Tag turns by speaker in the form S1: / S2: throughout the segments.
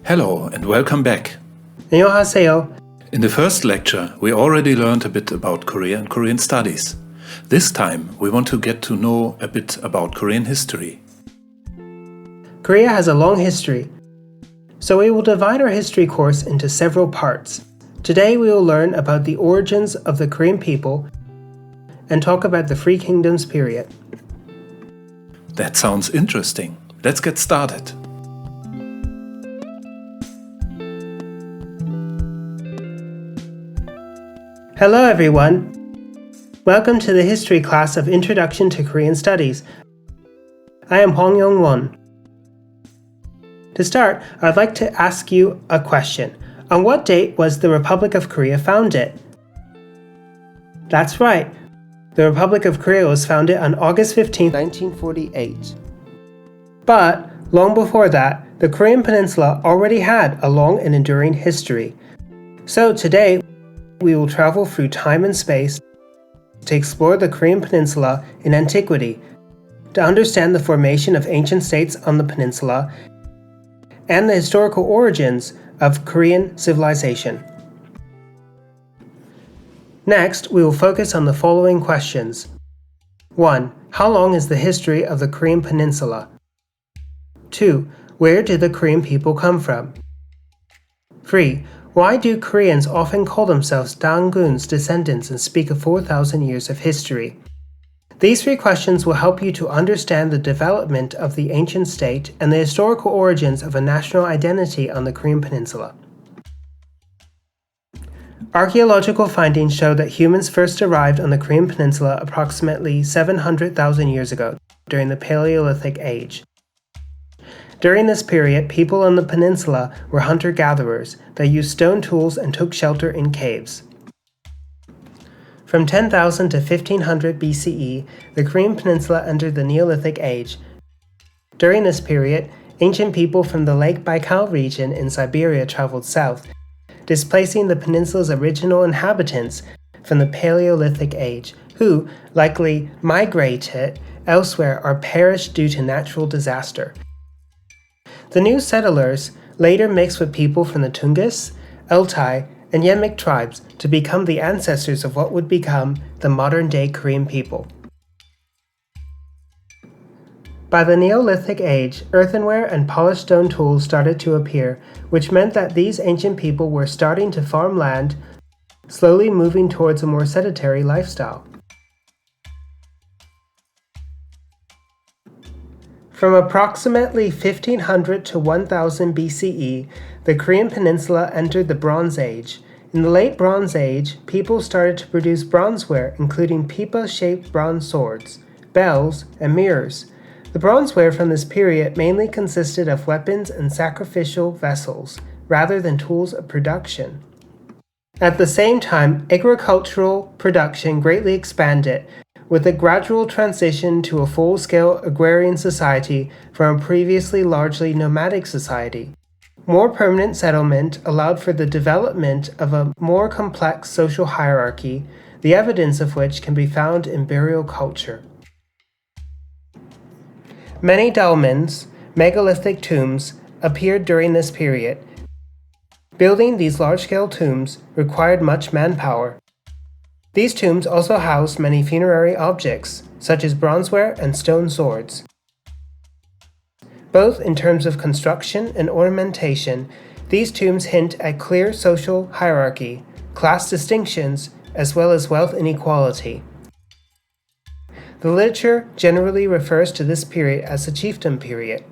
S1: Hello and welcome back.
S2: 안녕하세요.
S1: In the first lecture, we already learned a bit about Korea and Korean studies. This time, we want to get to know a bit about Korean history.
S2: Korea has a long history, so we will divide our history course into several parts. Today we will learn about the origins of the Korean people and talk about the Three Kingdoms period.
S1: That sounds interesting. Let's get started.
S2: Hello everyone! Welcome to the history class of Introduction to Korean Studies. I am Hwang Yong-won. To start, I'd like to ask you a question. On what date was the Republic of Korea founded? That's right. The Republic of Korea was founded on August 15, 1948. But long before that, the Korean Peninsula already had a long and enduring history. So today, we will travel through time and space to explore the Korean Peninsula in antiquity, to understand the formation of ancient states on the peninsula, and the historical origins of Korean civilization. Next, we will focus on the following questions. 1. How long is the history of the Korean Peninsula? 2. Where did the Korean people come from? 3. Why do Koreans often call themselves Dangun's descendants and speak of 4,000 years of history? These three questions will help you to understand the development of the ancient state and the historical origins of a national identity on the Korean Peninsula. Archaeological findings show that humans first arrived on the Korean Peninsula approximately 700,000 years ago, during the Paleolithic Age. During this period, people on the peninsula were hunter-gatherers that used stone tools and took shelter in caves. From 10,000 to 1500 BCE, the Korean Peninsula entered the Neolithic Age. During this period, ancient people from the Lake Baikal region in Siberia traveled south, displacing the peninsula's original inhabitants from the Paleolithic Age, who likely migrated elsewhere or perished due to natural disaster. The new settlers later mixed with people from the Tungus, Altai, and Yemik tribes to become the ancestors of what would become the modern-day Korean people. By the Neolithic Age, earthenware and polished stone tools started to appear, which meant that these ancient people were starting to farm land, slowly moving towards a more sedentary lifestyle. From approximately 1500 to 1000 BCE, the Korean Peninsula entered the Bronze Age. In the late Bronze Age, people started to produce bronzeware, including pipa-shaped bronze swords, bells, and mirrors. The bronzeware from this period mainly consisted of weapons and sacrificial vessels, rather than tools of production. At the same time, agricultural production greatly expanded, with a gradual transition to a full-scale agrarian society from a previously largely nomadic society. More permanent settlement allowed for the development of a more complex social hierarchy, the evidence of which can be found in burial culture. Many dolmens, megalithic tombs, appeared during this period. Building these large-scale tombs required much manpower. These tombs also housed many funerary objects, such as bronzeware and stone swords. Both in terms of construction and ornamentation, these tombs hint at clear social hierarchy, class distinctions, as well as wealth inequality. The literature generally refers to this period as the chieftain period.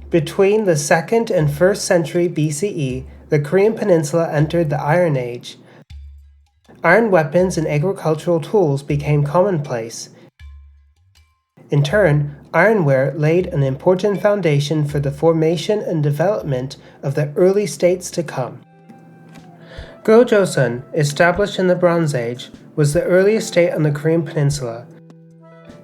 S2: Between the 2nd and 1st century BCE, the Korean Peninsula entered the Iron Age. Iron weapons and agricultural tools became commonplace. In turn, ironware laid an important foundation for the formation and development of the early states to come. Gojoseon, established in the Bronze Age, was the earliest state on the Korean Peninsula.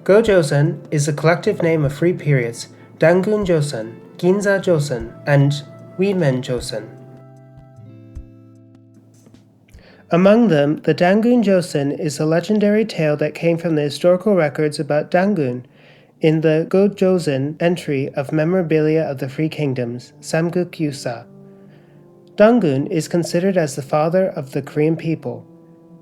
S2: Gojoseon is the collective name of three periods: Dangun Joseon, Ginza Joseon, and Weemen Joseon. Among them, the Dangun Joseon is a legendary tale that came from the historical records about Dangun. in the Gojoseon entry of Memorabilia of the Three Kingdoms, Samguk Yusa. Dangun is considered as the father of the Korean people.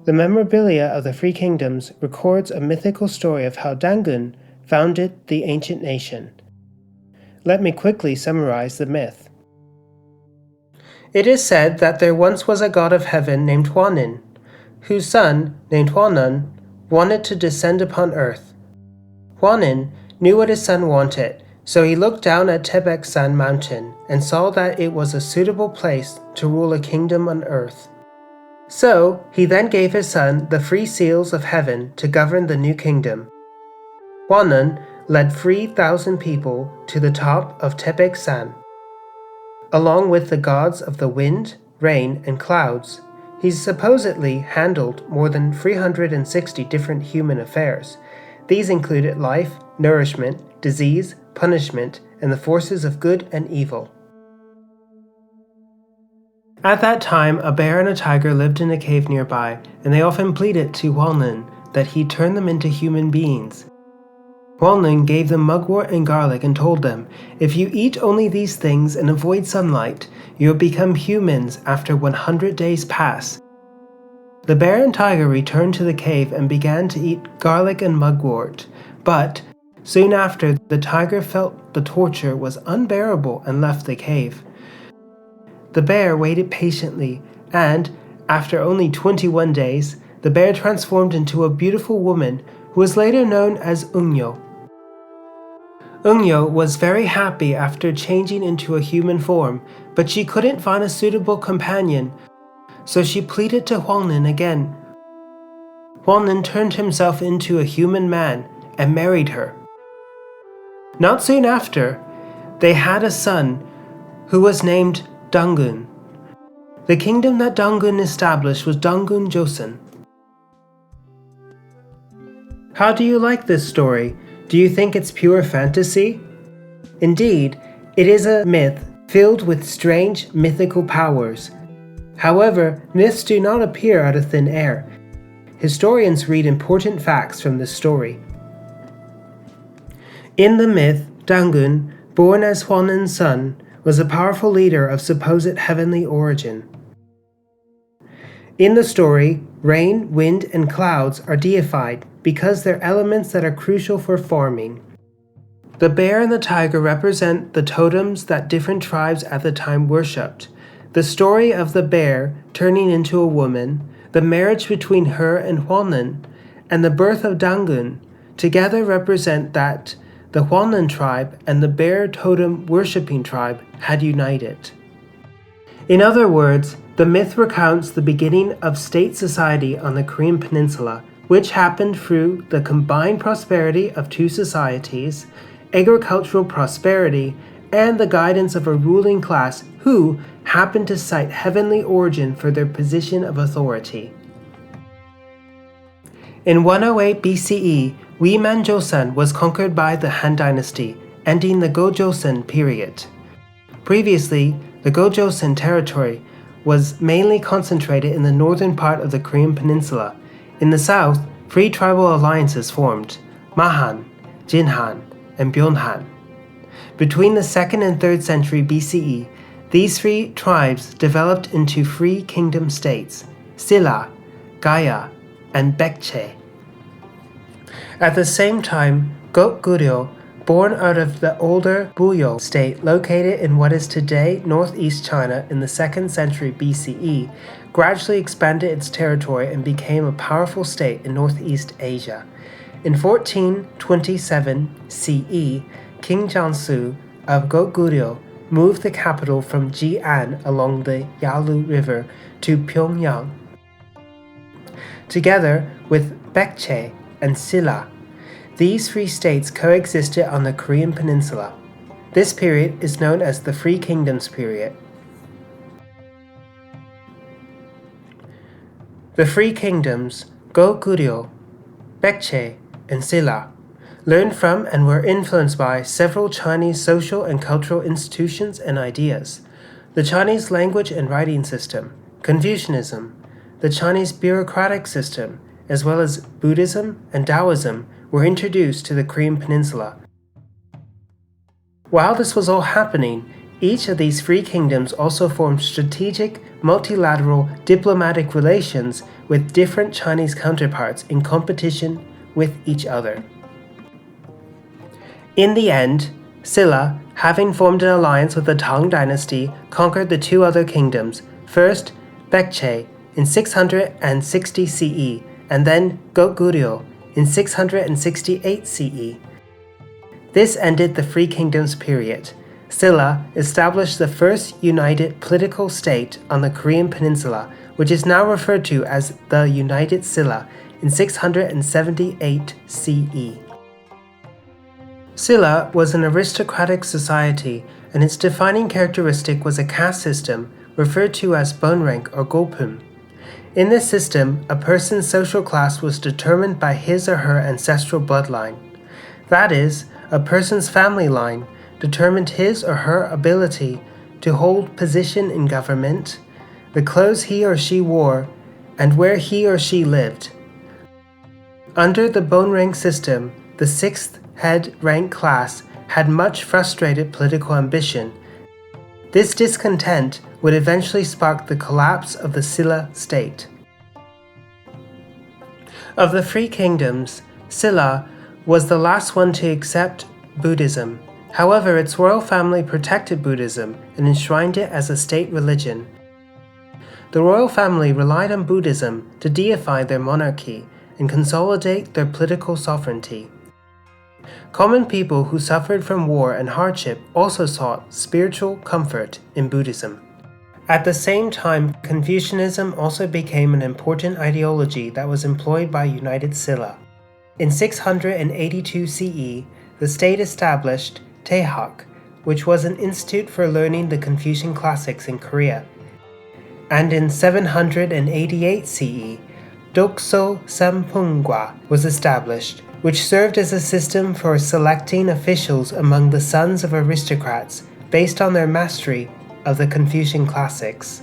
S2: The Memorabilia of the Three Kingdoms records a mythical story of how Dangun founded the ancient nation. Let me quickly summarize the myth. It is said that there once was a god of heaven named Hwanin, whose son, named Hwanan, wanted to descend upon earth. Hwanin knew what his son wanted, so he looked down at Taebeksan mountain and saw that it was a suitable place to rule a kingdom on earth. So he then gave his son the three seals of heaven to govern the new kingdom. Hwanan led 3,000 people to the top of Taebeksan. Along with the gods of the wind, rain, and clouds, he supposedly handled more than 360 different human affairs. These included life, nourishment, disease, punishment, and the forces of good and evil. At that time, a bear and a tiger lived in a cave nearby, and they often pleaded to Hwanan that he turn them into human beings. Hwanan gave them mugwort and garlic and told them, "If you eat only these things and avoid sunlight, you'll become humans after 100 days pass." The bear and tiger returned to the cave and began to eat garlic and mugwort, but soon after, the tiger felt the torture was unbearable and left the cave. The bear waited patiently, and, after only 21 days, the bear transformed into a beautiful woman who was later known as Eunyo. Eunyo was very happy after changing into a human form, but she couldn't find a suitable companion, so she pleaded to Hwanan again. Hwanan turned himself into a human man and married her. Not soon after, they had a son who was named Dangun. The kingdom that Dangun established was Dangun Joseon. How do you like this story? Do you think it's pure fantasy? Indeed, it is a myth filled with strange mythical powers. However, myths do not appear out of thin air. Historians read important facts from this story. In the myth, Dangun, born as Hwanan's son, was a powerful leader of supposed heavenly origin. In the story, rain, wind, and clouds are deified because they're elements that are crucial for farming. The bear and the tiger represent the totems that different tribes at the time worshipped. The story of the bear turning into a woman, the marriage between her and Hwanan, and the birth of Dangun together represent that the Hwanan tribe and the bear totem worshipping tribe had united. In other words, the myth recounts the beginning of state society on the Korean Peninsula, which happened through the combined prosperity of two societies, agricultural prosperity, and the guidance of a ruling class who happened to cite heavenly origin for their position of authority. In 108 BCE, Reunification was conquered by the Han Dynasty, ending the Gojoseon period. Previously, the Gojoseon territory was mainly concentrated in the northern part of the Korean Peninsula. In the south, three tribal alliances formed: Mahan, Jinhan, and Byonhan. Between the 2nd and 3rd century BCE, these three tribes developed into three kingdom states: Silla, Gaya, and Baekje. At the same time, Goryeo, born out of the older Buyo state located in what is today northeast China in the 2nd century BCE, gradually expanded its territory and became a powerful state in Northeast Asia. In 1427 CE, King Jiangsu of Goryeo moved the capital from Jian along the Yalu River to Pyongyang. Together with Baekje and Silla, these three states coexisted on the Korean Peninsula. This period is known as the Three Kingdoms period. The Three Kingdoms, Goryeo, Baekje, and Silla, learned from and were influenced by several Chinese social and cultural institutions and ideas: the Chinese language and writing system, Confucianism, the Chinese bureaucratic system, as well as Buddhism and Taoism were introduced to the Korean Peninsula. While this was all happening, each of these three kingdoms also formed strategic, multilateral diplomatic relations with different Chinese counterparts in competition with each other. In the end, Silla, having formed an alliance with the Tang dynasty, conquered the two other kingdoms, first Baekje in 660 CE, and then Goryeo in 668 CE. This ended the Three Kingdoms period. Silla established the first united political state on the Korean Peninsula, which is now referred to as the United Silla, in 678 CE. Silla was an aristocratic society, and its defining characteristic was a caste system referred to as bone rank or gopum. In this system, a person's social class was determined by his or her ancestral bloodline. That is, a person's family line determined his or her ability to hold position in government, the clothes he or she wore, and where he or she lived. Under the bone rank system, the sixth head rank class had much frustrated political ambition. This discontent would eventually spark the collapse of the Silla state. Of the three kingdoms, Silla was the last one to accept Buddhism. However, its royal family protected Buddhism and enshrined it as a state religion. The royal family relied on Buddhism to deify their monarchy and consolidate their political sovereignty. Common people who suffered from war and hardship also sought spiritual comfort in Buddhism. At the same time, Confucianism also became an important ideology that was employed by United Silla. In 682 CE, the state established Taehak, which was an institute for learning the Confucian classics in Korea. And in 788 CE, Dokso Sampungwa was established, which served as a system for selecting officials among the sons of aristocrats based on their mastery of the Confucian classics.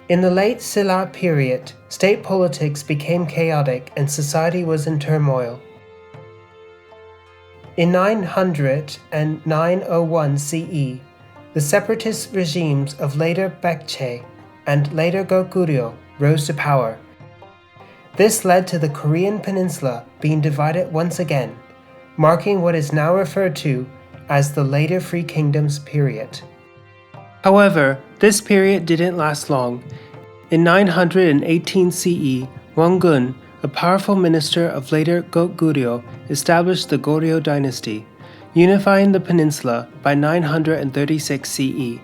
S2: In the late Silla period, state politics became chaotic and society was in turmoil. In 900 and 901 CE, the separatist regimes of later Baekje and later Goryeo rose to power. This led to the Korean Peninsula being divided once again, marking what is now referred to as the later Three Kingdoms period. However, this period didn't last long. In 918 CE, Dangun, a powerful minister of later Goryeo, established the Goryeo dynasty, unifying the peninsula by 936 CE.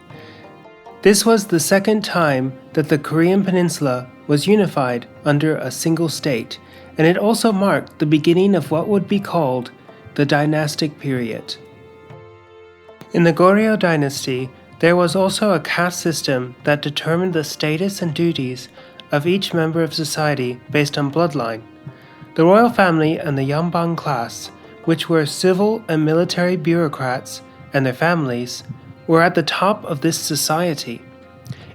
S2: This was the second time that the Korean peninsula was unified under a single state, and it also marked the beginning of what would be called the dynastic period. In the Goryeo dynasty, there was also a caste system that determined the status and duties of each member of society based on bloodline. The royal family and the Yambang class, which were civil and military bureaucrats, and their families, were at the top of this society.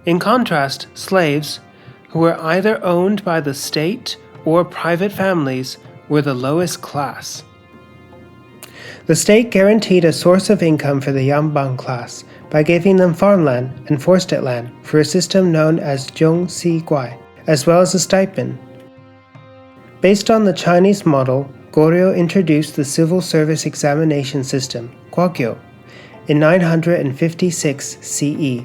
S2: In contrast, slaves, who were either owned by the state or private families, were the lowest class. The state guaranteed a source of income for the Yambang class by giving them farmland and forested land for a system known as Zhongxi-guai, as well as a stipend. Based on the Chinese model, Goryeo introduced the civil service examination system, Goryeo, in 956 CE,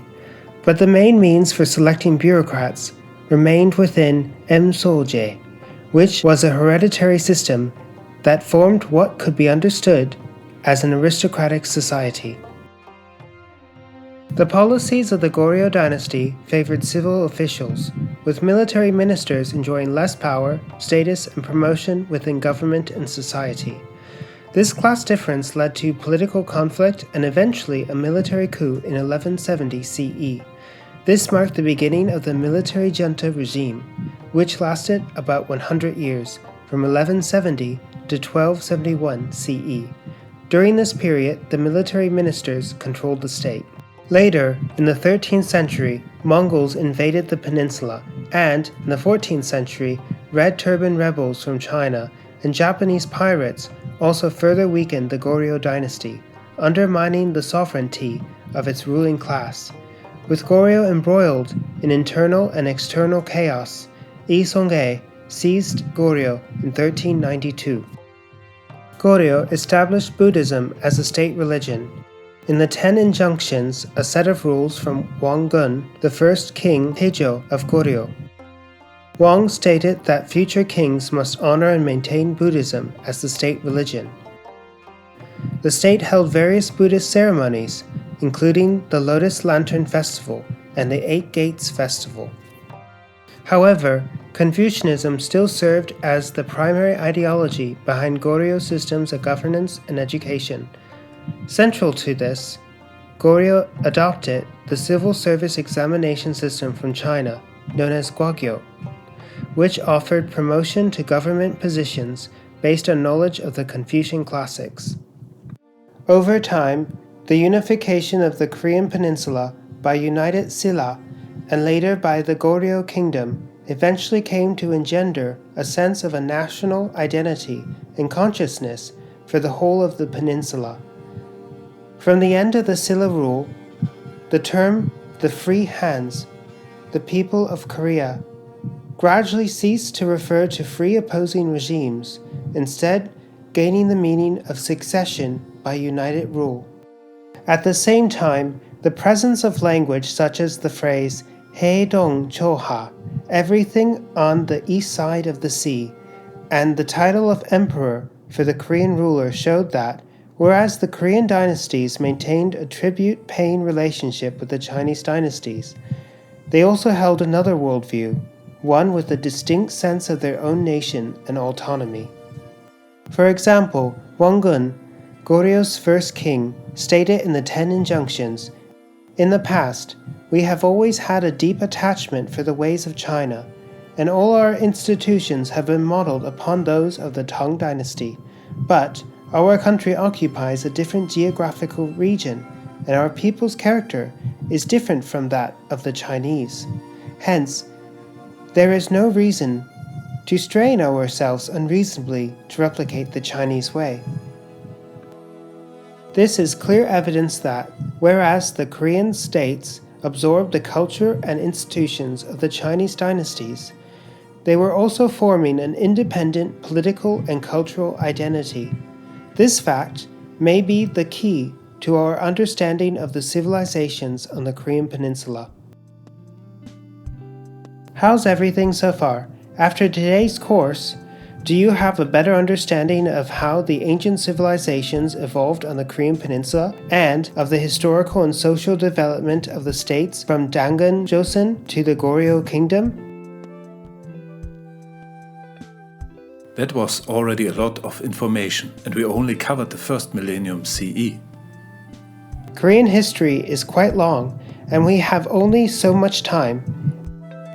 S2: but the main means for selecting bureaucrats remained within Msolje, which was a hereditary system that formed what could be understood as an aristocratic society. The policies of the Goryeo dynasty favored civil officials, with military ministers enjoying less power, status, and promotion within government and society. This class difference led to political conflict and eventually a military coup in 1170 CE. This marked the beginning of the military junta regime, which lasted about 100 years, from 1170 to 1271 CE. During this period, the military ministers controlled the state. Later, in the 13th century, Mongols invaded the peninsula, and, in the 14th century, Red Turban rebels from China and Japanese pirates also further weakened the Goryeo dynasty, undermining the sovereignty of its ruling class. With Goryeo embroiled in internal and external chaos, Yi Song-ae seized Goryeo in 1392. Goryeo established Buddhism as a state religion. In the 10 injunctions, a set of rules from Wang Gun, the first king Taejo of Goryeo. Wang stated that future kings must honor and maintain Buddhism as the state religion. The state held various Buddhist ceremonies, including the Lotus Lantern Festival and the Eight Gates Festival. However, Confucianism still served as the primary ideology behind Goryeo's systems of governance and education. Central to this, Goryeo adopted the civil service examination system from China, known as Goryeo, which offered promotion to government positions based on knowledge of the Confucian classics. Over time, the unification of the Korean Peninsula by United Silla and later by the Goryeo Kingdom eventually came to engender a sense of a national identity and consciousness for the whole of the peninsula. From the end of the Silla rule, the term the Free Hands, the people of Korea, gradually ceased to refer to free opposing regimes, instead gaining the meaning of succession by united rule. At the same time, the presence of language such as the phrase Haedong Choha, everything on the east side of the sea, and the title of emperor for the Korean ruler showed that, whereas the Korean dynasties maintained a tribute-paying relationship with the Chinese dynasties, they also held another worldview, one with a distinct sense of their own nation and autonomy. For example, Wang Gun, Goryeo's first king, stated in the 10 injunctions, "In the past, we have always had a deep attachment for the ways of China, and all our institutions have been modeled upon those of the Tang dynasty. But our country occupies a different geographical region, and our people's character is different from that of the Chinese. Hence, there is no reason to strain ourselves unreasonably to replicate the Chinese way." This is clear evidence that, whereas the Korean states absorbed the culture and institutions of the Chinese dynasties, they were also forming an independent political and cultural identity. This fact may be the key to our understanding of the civilizations on the Korean Peninsula. How's everything so far? After today's course, do you have a better understanding of how the ancient civilizations evolved on the Korean Peninsula and of the historical and social development of the states from Dangun Joseon to the Goryeo Kingdom?
S1: That was already a lot of information, and we only covered the first millennium CE.
S2: Korean history is quite long, and we have only so much time.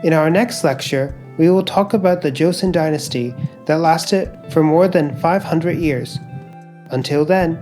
S2: In our next lecture, we will talk about the Joseon dynasty that lasted for more than 500 years. Until then,